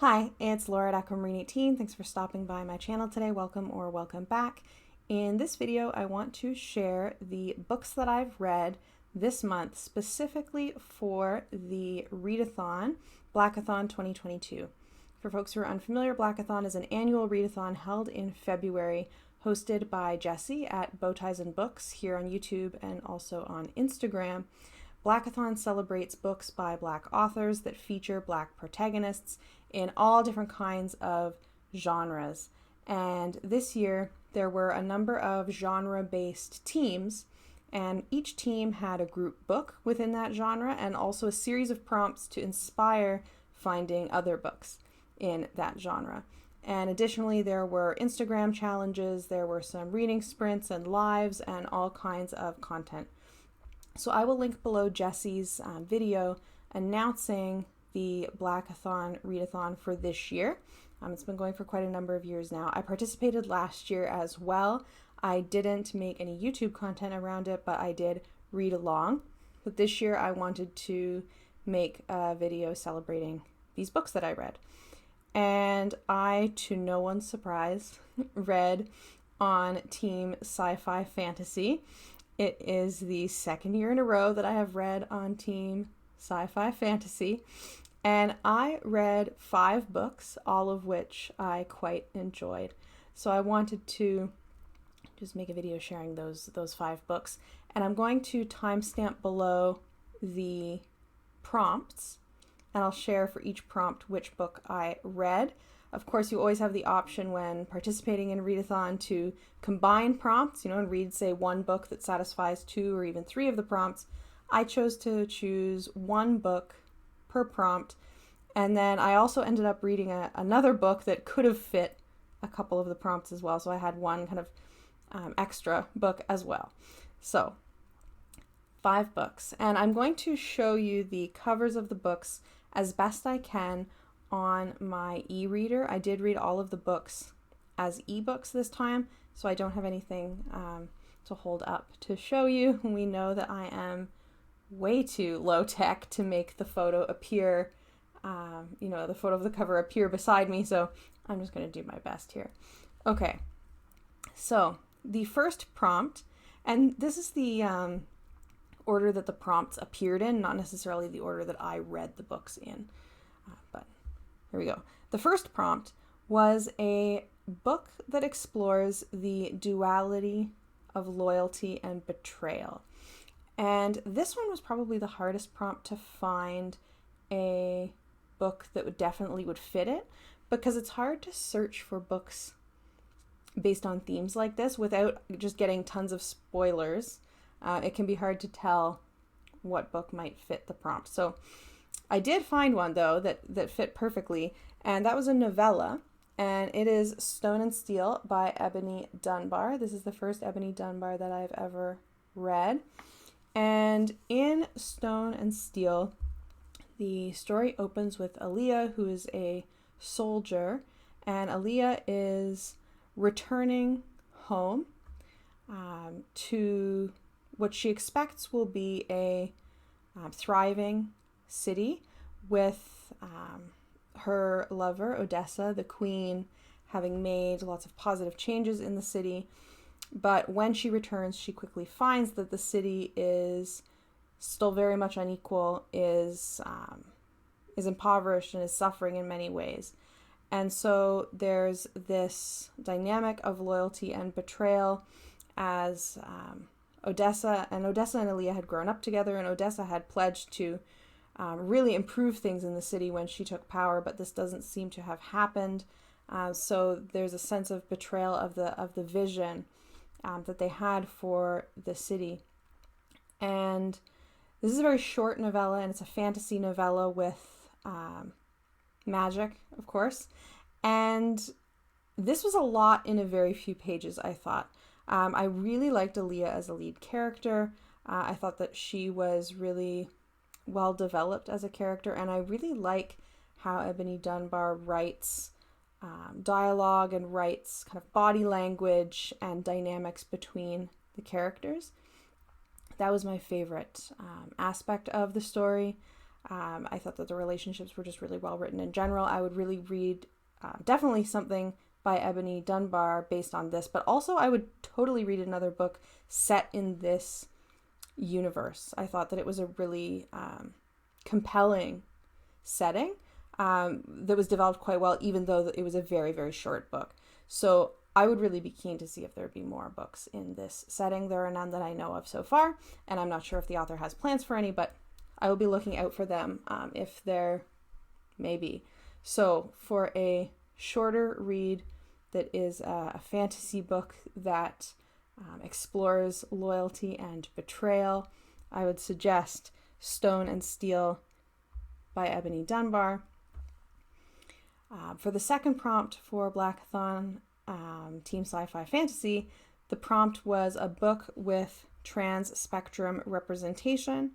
Hi, it's Laura at Aquamarine18. Thanks for stopping by my channel today. Welcome or welcome back. In this video, I want to share the books that I've read this month, specifically for the readathon, Blackathon2022. For folks who are unfamiliar, Blackathon is an annual readathon held in February, hosted by Jessie at Bowties and Books here on YouTube and also on Instagram. Blackathon celebrates books by Black authors that feature Black protagonists in all different kinds of genres. And this year, there were a number of genre-based teams, and each team had a group book within that genre and also a series of prompts to inspire finding other books in that genre. And additionally, there were Instagram challenges, there were some reading sprints and lives, and all kinds of content. So I will link below Jessie's video announcing the Blackathon readathon for this year. It's been going for quite a number of years now. I participated last year as well. I didn't make any YouTube content around it, but I did read along. But this year I wanted to make a video celebrating these books that I read. And I, to no one's surprise, read on Team Sci-Fi Fantasy. It is the second year in a row that I have read on Team Sci-Fi Fantasy, and I read 5 books, all of which I quite enjoyed. So I wanted to just make a video sharing those 5 books, and I'm going to timestamp below the prompts, and I'll share for each prompt which book I read. Of course, you always have the option when participating in readathon to combine prompts, and read, say, one book that satisfies 2 or even 3 of the prompts. I chose to choose 1 book per prompt, and then I also ended up reading another book that could have fit a couple of the prompts as well, so I had one kind of extra book as well. So, 5 books, and I'm going to show you the covers of the books as best I can on my e-reader. I did read all of the books as ebooks this time, so I don't have anything to hold up to show you. We know that I am way too low tech to make the photo appear, the photo of the cover appear beside me, so I'm just going to do my best here. Okay, so the first prompt, and this is the order that the prompts appeared in, not necessarily the order that I read the books in, but here we go. The first prompt was a book that explores the duality of loyalty and betrayal. And this one was probably the hardest prompt to find a book that would definitely fit it, because it's hard to search for books based on themes like this without just getting tons of spoilers. It can be hard to tell what book might fit the prompt. So I did find one, though, that fit perfectly, and that was a novella, and it is Stone and Steel by Ebony Dunbar. This is the first Ebony Dunbar that I've ever read. And in Stone and Steel, the story opens with Aaliyah, who is a soldier, and Aaliyah is returning home to what she expects will be a thriving city with her lover, Odessa, the queen, having made lots of positive changes in the city. But when she returns, she quickly finds that the city is still very much unequal, is impoverished, and is suffering in many ways. And so there's this dynamic of loyalty and betrayal as Odessa and Aaliyah had grown up together, and Odessa had pledged to really improve things in the city when she took power, but this doesn't seem to have happened. So there's a sense of betrayal of the vision that they had for the city. And this is a very short novella, and it's a fantasy novella with magic, of course. And this was a lot in a very few pages, I thought. I really liked Aaliyah as a lead character. I thought that she was really well developed as a character, and I really like how Ebony Dunbar writes dialogue and writes kind of body language and dynamics between the characters. That was my favorite aspect of the story. I thought that the relationships were just really well written in general. I would really read definitely something by Ebony Dunbar based on this, but also I would totally read another book set in this universe. I thought that it was a really compelling setting that was developed quite well, even though it was a very, very short book. So I would really be keen to see if there'd be more books in this setting. There are none that I know of so far, and I'm not sure if the author has plans for any, but I will be looking out for them if there may be. So for a shorter read that is a fantasy book that explores loyalty and betrayal, I would suggest Stone and Steel by Ebony Dunbar. For the second prompt for Blackathon Team Sci-Fi Fantasy, the prompt was a book with trans spectrum representation.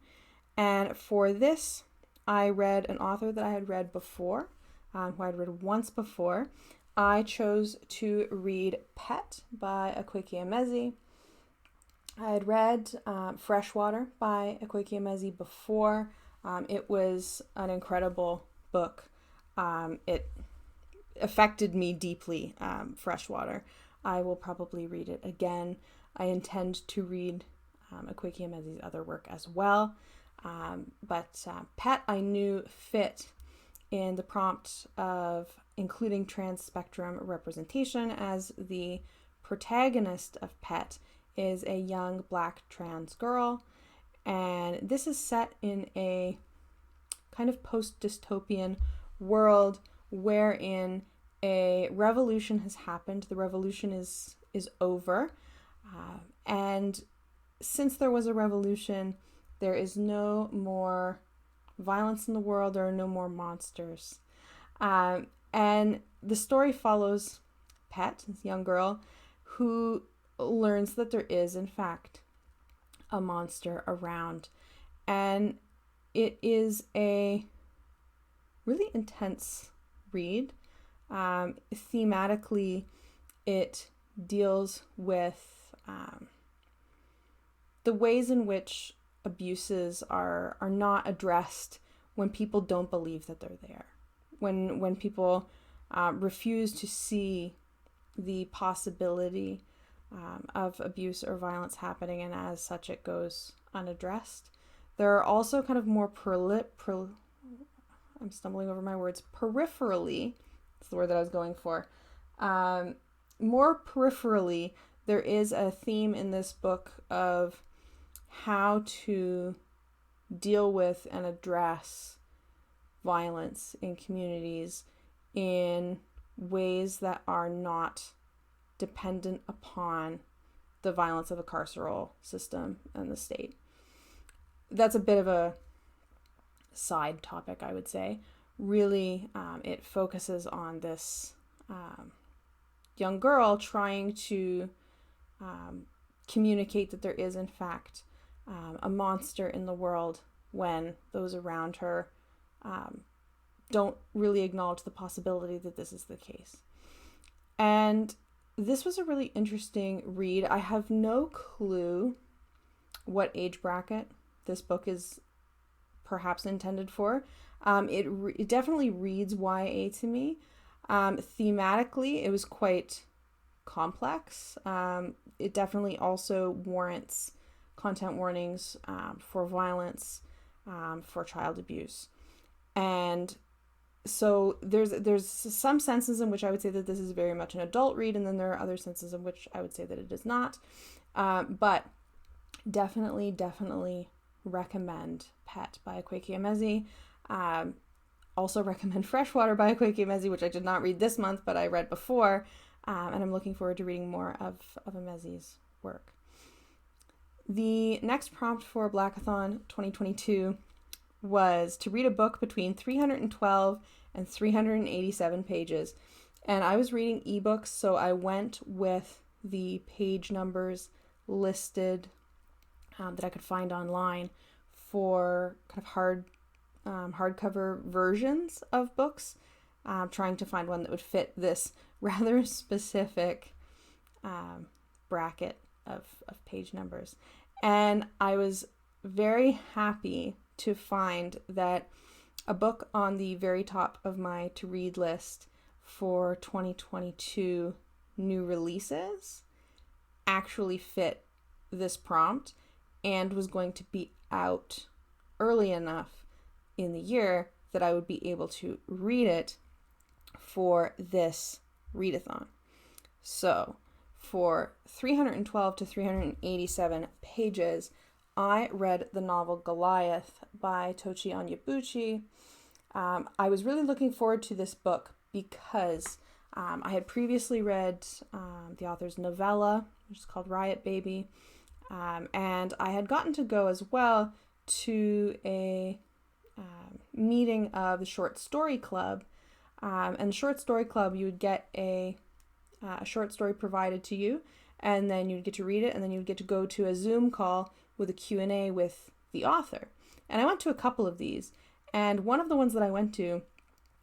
And for this, I read an author that I had read before, who I had read once before. I chose to read Pet by Akwaeke Emezi. I had read Freshwater by Akwaeke Emezi before. It was an incredible book. It affected me deeply, Freshwater. I will probably read it again. I intend to read Akwaeke Emezi's other work as well. But Pet I knew fit in the prompt of including trans spectrum representation, as the protagonist of Pet is a young Black trans girl, and this is set in a kind of post-dystopian world wherein a revolution has happened. The revolution is over, and since there was a revolution, there is no more violence in the world. There are no more monsters. And the story follows Pet, this young girl, who learns that there is, in fact, a monster around. And it is a really intense read. Thematically, it deals with the ways in which abuses are not addressed when people don't believe that they're there. When people refuse to see the possibility of abuse or violence happening, and as such it goes unaddressed. There are also kind of more I'm stumbling over my words, peripherally, that's the word that I was going for. More peripherally, there is a theme in this book of how to deal with and address violence in communities in ways that are not dependent upon the violence of a carceral system and the state. That's a bit of a side topic, I would say. Really, it focuses on this young girl trying to communicate that there is, in fact, a monster in the world when those around her don't really acknowledge the possibility that this is the case. And this was a really interesting read. I have no clue what age bracket this book is perhaps intended for. It definitely reads YA to me. Thematically, it was quite complex. It definitely also warrants content warnings for violence, for child abuse. And so there's some senses in which I would say that this is very much an adult read, and then there are other senses in which I would say that it is not. But definitely recommend Pet by Akwaeke Emezi. Also recommend Freshwater by Akwaeke Emezi, which I did not read this month, but I read before, and I'm looking forward to reading more of Emezi's work. The next prompt for Blackathon 2022 was to read a book between 312 and 387 pages. And I was reading ebooks, so I went with the page numbers listed that I could find online for kind of hardcover versions of books, trying to find one that would fit this rather specific bracket of page numbers. And I was very happy to find that a book on the very top of my to-read list for 2022 new releases actually fit this prompt and was going to be out early enough in the year that I would be able to read it for this readathon. So for 312 to 387 pages, I read the novel Goliath by Tochi Onyebuchi. I was really looking forward to this book because I had previously read the author's novella, which is called Riot Baby, and I had gotten to go as well to a meeting of the Short Story Club. And the Short Story Club, you would get a short story provided to you, and then you'd get to read it, and then you'd get to go to a Zoom call with a Q&A with the author. And I went to a couple of these, and one of the ones that I went to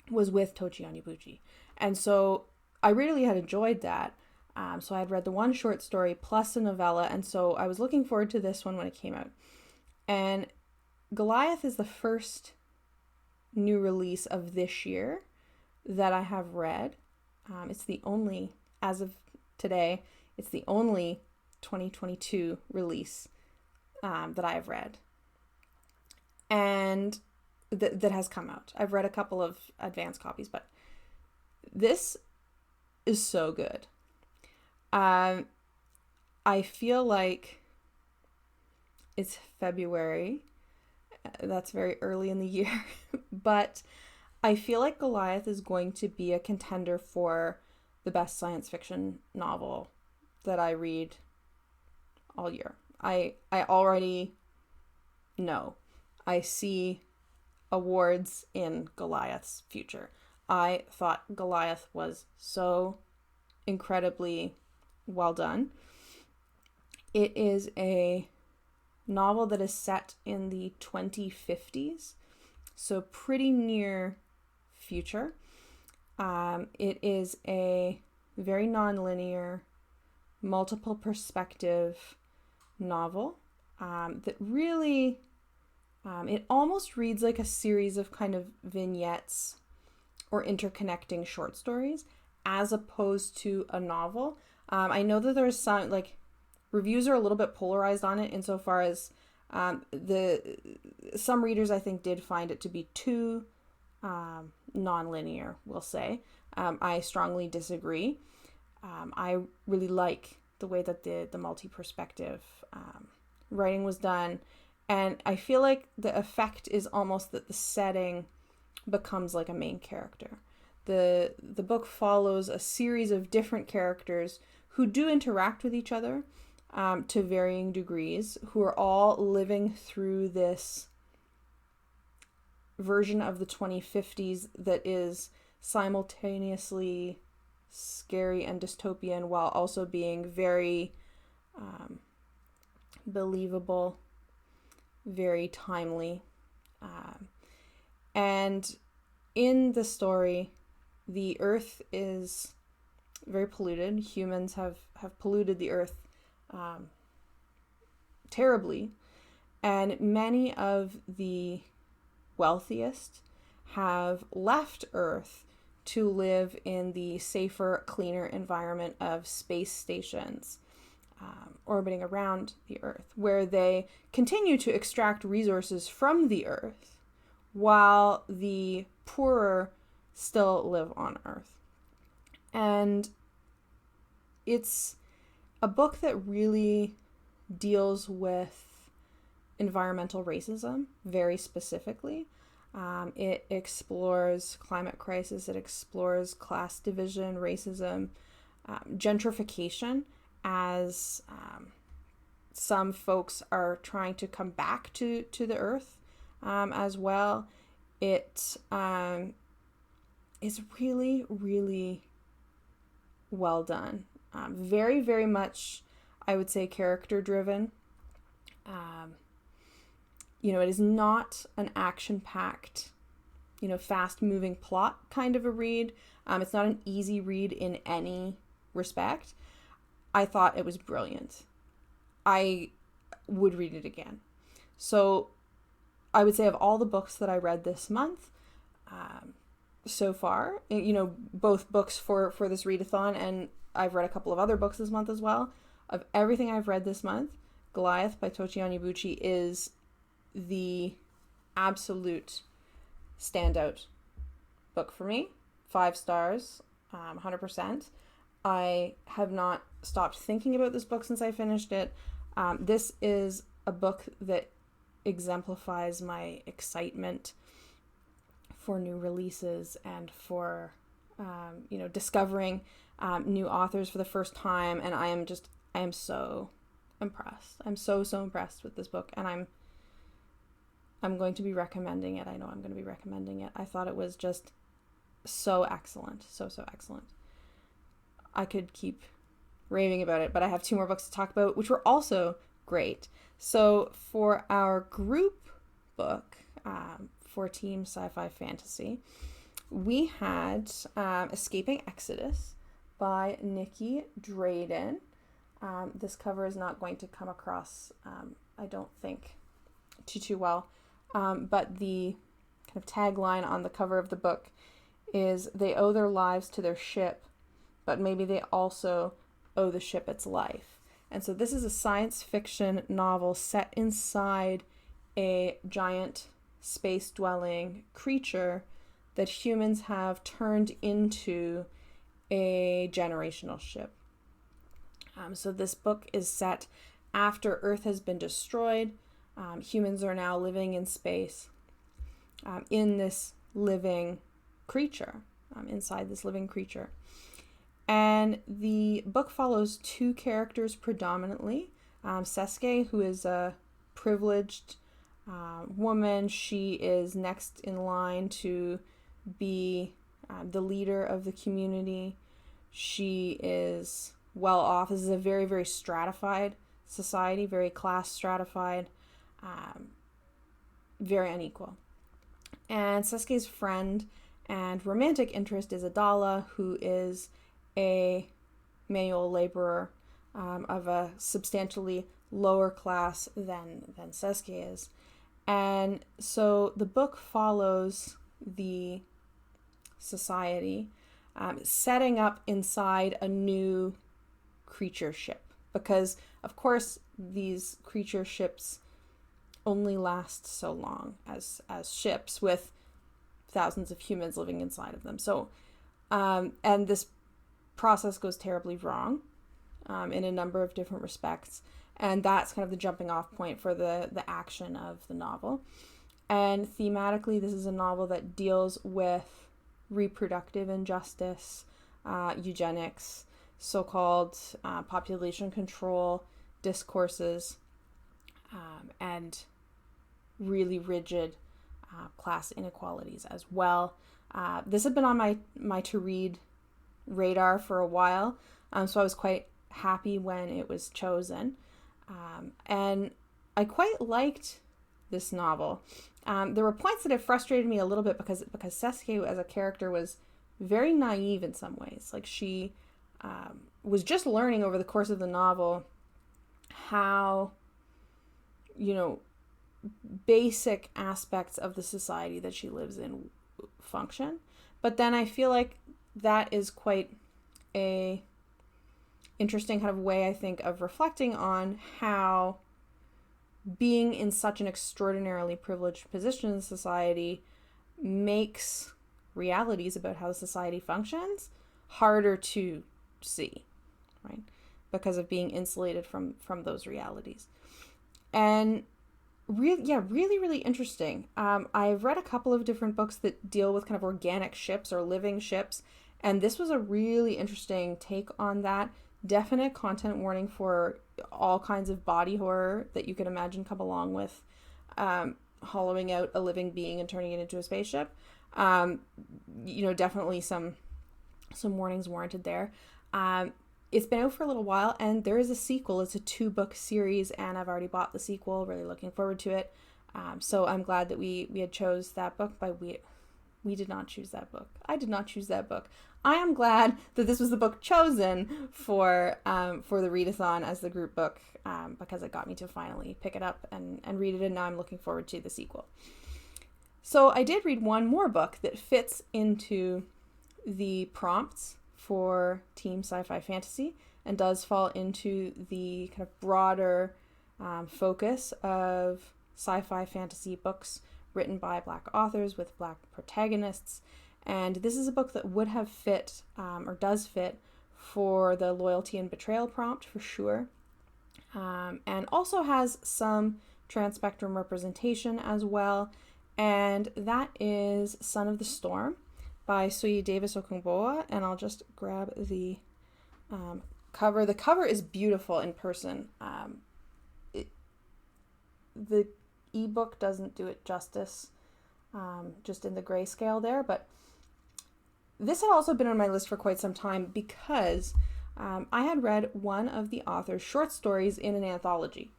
was with Tochi Onyebuchi. And so I really had enjoyed that. So I had read the one short story plus a novella, and so I was looking forward to this one when it came out. And Goliath is the first new release of this year that I have read. It's the only, as of today, it's the only 2022 release that I have read. And that has come out. I've read a couple of advanced copies, but this is so good. I feel like it's February. That's very early in the year, but I feel like Goliath is going to be a contender for the best science fiction novel that I read all year. I already know. I see awards in Goliath's future. I thought Goliath was so incredibly well done. It is a novel that is set in the 2050s, so pretty near future. It is a very non-linear, multiple perspective novel that really, it almost reads like a series of kind of vignettes or interconnecting short stories as opposed to a novel. I know that there's some, like, reviews are a little bit polarized on it insofar as some readers, I think, did find it to be too non-linear, we'll say. I strongly disagree. I really like the way that the multi-perspective writing was done, and I feel like the effect is almost that the setting becomes like a main character. The book follows a series of different characters who do interact with each other to varying degrees, who are all living through this version of the 2050s that is simultaneously scary and dystopian while also being very believable, very timely. And in the story, the earth is very polluted. Humans have polluted the earth terribly, and many of the wealthiest have left Earth to live in the safer, cleaner environment of space stations orbiting around the Earth, where they continue to extract resources from the Earth while the poorer still live on Earth. And it's a book that really deals with environmental racism very specifically. It explores climate crisis, it explores class division, racism, gentrification, as some folks are trying to come back to the earth as well. It is really, really well done. Very, very much, I would say, character driven. It is not an action-packed, fast-moving plot kind of a read. It's not an easy read in any respect. I thought it was brilliant. I would read it again. So I would say of all the books that I read this month, so far, both books for this readathon, and I've read a couple of other books this month as well. Of everything I've read this month, Goliath by Tochi Onyebuchi is the absolute standout book for me. 5 stars, 100%. I have not stopped thinking about this book since I finished it. This is a book that exemplifies my excitement for new releases and for, discovering new authors for the first time. And I am so impressed. I'm so impressed with this book, and I'm going to be recommending it. I know I'm going to be recommending it. I thought it was just so excellent. So excellent. I could keep raving about it, but I have 2 more books to talk about, which were also great. So for our group book, for Team Sci-Fi Fantasy, we had Escaping Exodus by Nikki Drayden. This cover is not going to come across, I don't think, too well, but the kind of tagline on the cover of the book is, they owe their lives to their ship, but maybe they also owe the ship its life. And so this is a science fiction novel set inside a giant space-dwelling creature that humans have turned into a generational ship. So this book is set after Earth has been destroyed. Humans are now living in space in this living creature, inside this living creature. And the book follows 2 characters predominantly. Sesuke, who is a privileged woman. She is next in line to be the leader of the community. She is well off. This is a very, very stratified society, very class stratified, very unequal. And Sesuke's friend and romantic interest is Adala, who is a manual laborer of a substantially lower class than Sesuke is. And so the book follows the society setting up inside a new creature ship, because of course these creature ships only last so long as ships with thousands of humans living inside of them. So and this process goes terribly wrong in a number of different respects, and that's kind of the jumping off point for the action of the novel. And thematically, this is a novel that deals with reproductive injustice, eugenics, so-called population control discourses, and really rigid class inequalities as well. This had been on my to-read radar for a while, so I was quite happy when it was chosen. And I quite liked this novel. There were points that had frustrated me a little bit because Sesuke as a character was very naive in some ways. Like, she was just learning over the course of the novel how, basic aspects of the society that she lives in function. But then I feel like that is quite a interesting kind of way, I think, of reflecting on how being in such an extraordinarily privileged position in society makes realities about how society functions harder to see, right? Because of being insulated from those realities. And really interesting. I've read a couple of different books that deal with kind of organic ships or living ships, and this was a really interesting take on that. Definite content warning for all kinds of body horror that you could imagine come along with hollowing out a living being and turning it into a spaceship. Definitely some warnings warranted there. It's been out for a little while, and there is a sequel. It's a 2-book series, and I've already bought the sequel. Really looking forward to it. So I'm glad that we had chose that book. By we we did not choose that book. I did not choose that book. I am glad that this was the book chosen for the readathon as the group book, because it got me to finally pick it up and read it, and now I'm looking forward to the sequel. So I did read one more book that fits into the prompts for Team Sci-Fi Fantasy and does fall into the kind of broader focus of sci-fi fantasy books written by Black authors with Black protagonists. And this is a book that would have fit, or does fit, for the loyalty and betrayal prompt for sure. And also has some trans-spectrum representation as well. And that is Son of the Storm by Suyi Davis Okungbowa. And I'll just grab the cover. The cover is beautiful in person. The ebook doesn't do it justice, just in the grayscale there, but this had also been on my list for quite some time because I had read one of the author's short stories in an anthology,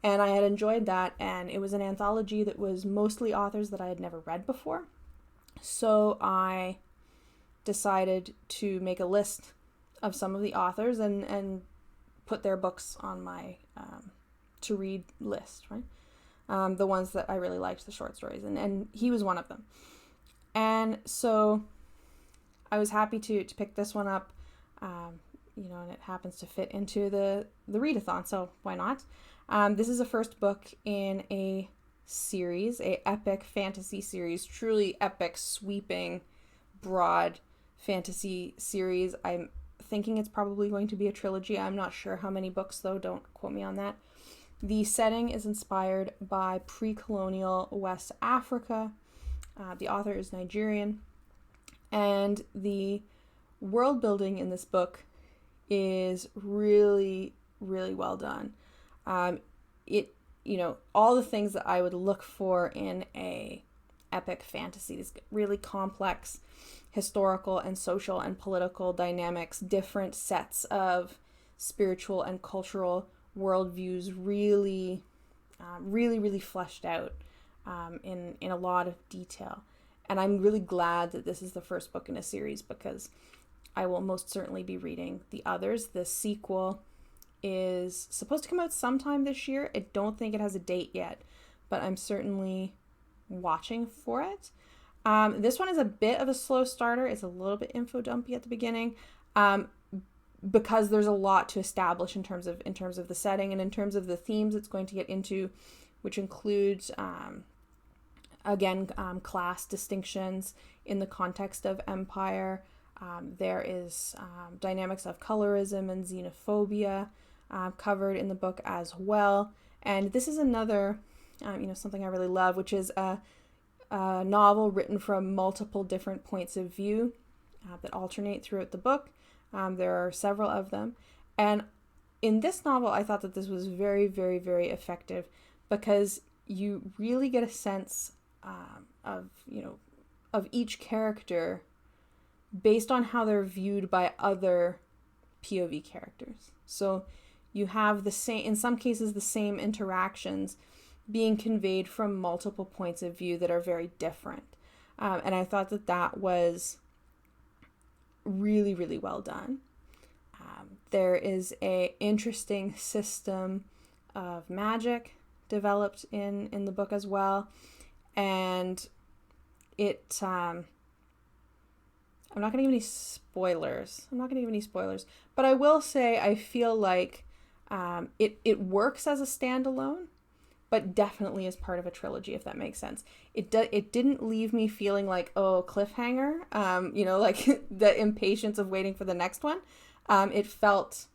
and I had enjoyed that, and it was an anthology that was mostly authors that I had never read before. So I decided to make a list of some of the authors and put their books on my to read list, right? The ones that I really liked, the short stories, and he was one of them. And so I was happy to pick this one up, and it happens to fit into the readathon, so why not? This is a first book in a series, a epic fantasy series, truly epic, sweeping, broad fantasy series. I'm thinking it's probably going to be a trilogy. I'm not sure how many books, though. Don't quote me on that. The setting is inspired by pre-colonial West Africa. The author is Nigerian. And the world building in this book is really, really well done. All the things that I would look for in a epic fantasy, these really complex historical and social and political dynamics, different sets of spiritual and cultural worldviews, really fleshed out in a lot of detail. And I'm really glad that this is the first book in a series because I will most certainly be reading the others. The sequel is supposed to come out sometime this year. I don't think it has a date yet, but I'm certainly watching for it. This one is a bit of a slow starter. It's a little bit info dumpy at the beginning, because there's a lot to establish in terms of the setting and in terms of the themes it's going to get into, which includes class distinctions in the context of empire. There is dynamics of colorism and xenophobia covered in the book as well. And this is another, something I really love, which is a novel written from multiple different points of view that alternate throughout the book. There are several of them. And in this novel, I thought that this was very, very, very effective because you really get a sense of each character based on how they're viewed by other POV characters. So you have in some cases, the same interactions being conveyed from multiple points of view that are very different. And I thought that was really, really well done. There is a interesting system of magic developed in the book as well. And it, I'm not going to give any spoilers. But I will say I feel like it works as a standalone, but definitely as part of a trilogy, if that makes sense. It didn't leave me feeling like, oh, cliffhanger, like the impatience of waiting for the next one. It felt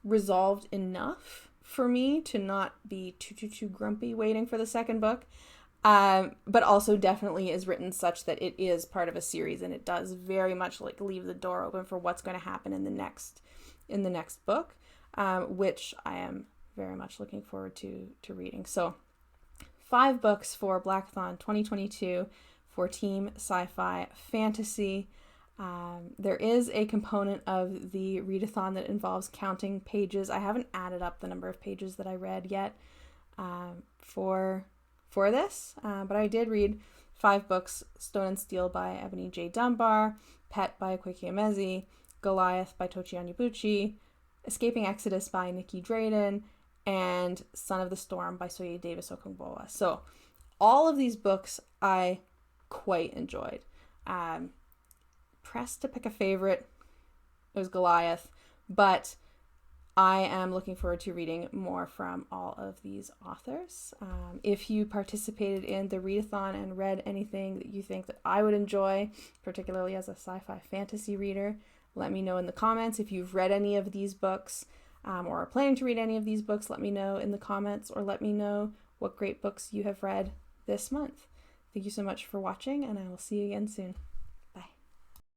resolved enough for me to not be too grumpy waiting for the second book. But also definitely is written such that it is part of a series, and it does very much like leave the door open for what's going to happen in the next book, which I am very much looking forward to reading. So 5 books for Blackathon 2022 for Team Sci-Fi Fantasy. There is a component of the readathon that involves counting pages. I haven't added up the number of pages that I read yet for this, but I did read 5 books: Stone and Steel by Ebony J. Dunbar, Pet by Koike Emezi, Goliath by Tochi Onyebuchi, Escaping Exodus by Nikki Drayden, and Son of the Storm by Soye Davis Okungbowa. So all of these books I quite enjoyed. Pressed to pick a favorite, it was Goliath, but I am looking forward to reading more from all of these authors. If you participated in the readathon and read anything that you think that I would enjoy, particularly as a sci-fi fantasy reader, let me know in the comments. If you've read any of these books or are planning to read any of these books, let me know in the comments, or let me know what great books you have read this month. Thank you so much for watching, and I will see you again soon.